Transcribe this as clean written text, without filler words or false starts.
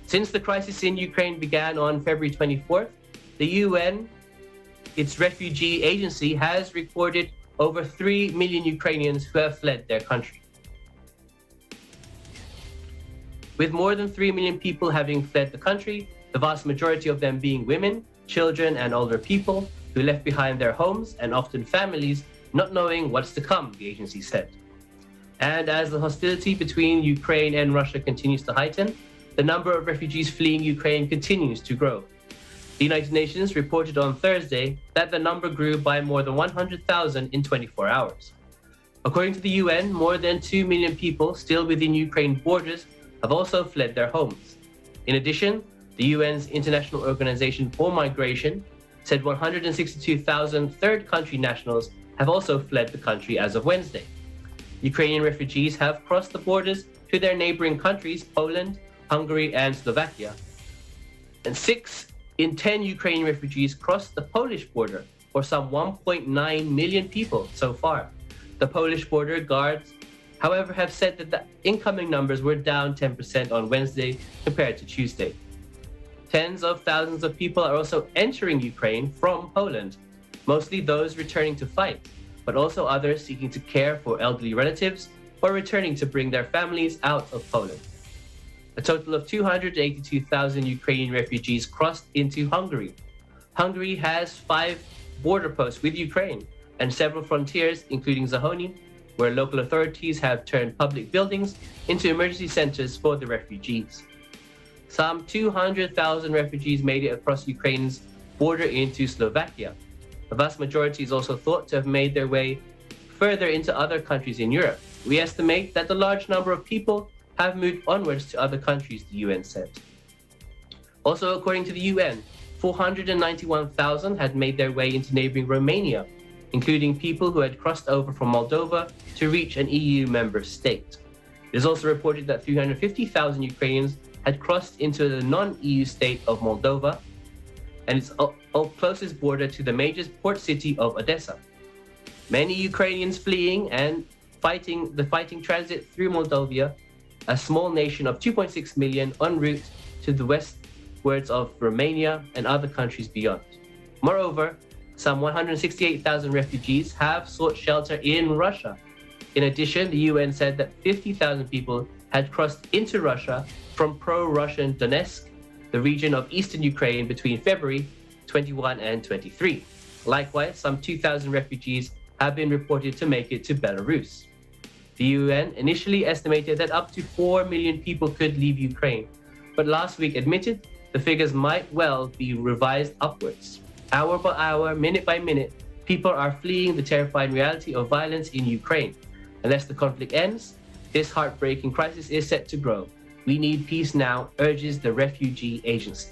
Since the crisis in Ukraine began on February 24th, the UN, its refugee agency, has recorded over 3 million Ukrainians who have fled their country. With more than 3 million people having fled the country, the vast majority of them being women, children, and older people who left behind their homes and often families, not knowing what's to come, the agency said. And as the hostility between Ukraine and Russia continues to heighten, the number of refugees fleeing Ukraine continues to grow. The United Nations reported on Thursday that the number grew by more than 100,000 in 24 hours. According to the UN, more than 2 million people still within Ukraine borders have also fled their homes. In addition, the UN's International Organization for Migration said 162,000 third country nationals have also fled the country as of Wednesday. Ukrainian refugees have crossed the borders to their neighboring countries, Poland, Hungary, and Slovakia. And 6 in 10 Ukrainian refugees crossed the Polish border, or some 1.9 million people so far. The Polish border guards, however, have said that the incoming numbers were down 10% on Wednesday compared to Tuesday. Tens of thousands of people are also entering Ukraine from Poland, mostly those returning to fight, but also others seeking to care for elderly relatives or returning to bring their families out of Poland. A total of 282,000 Ukrainian refugees crossed into Hungary. Hungary has 5 border posts with Ukraine and several frontiers, including Zahony, where local authorities have turned public buildings into emergency centers for the refugees. Some 200,000 refugees made it across Ukraine's border into Slovakia. The vast majority is also thought to have made their way further into other countries in Europe. We estimate that the large number of people have moved onwards to other countries, the UN said. Also, according to the UN, 491,000 had made their way into neighboring Romania, including people who had crossed over from Moldova to reach an EU member state. It is also reported that 350,000 Ukrainians had crossed into the non-EU state of Moldova and its closest border to the major port city of Odessa. Many Ukrainians fleeing and fighting transit through Moldova, a small nation of 2.6 million en route to the westwards of Romania and other countries beyond. Moreover, some 168,000 refugees have sought shelter in Russia. In addition, the UN said that 50,000 people had crossed into Russia from pro-Russian Donetsk, the region of eastern Ukraine, between February 21 and 23. Likewise, some 2,000 refugees have been reported to make it to Belarus. The UN initially estimated that up to 4 million people could leave Ukraine, but last week admitted the figures might well be revised upwards. Hour by hour, minute by minute, people are fleeing the terrifying reality of violence in Ukraine. Unless the conflict ends, this heartbreaking crisis is set to grow. We need peace now, urges the refugee agency.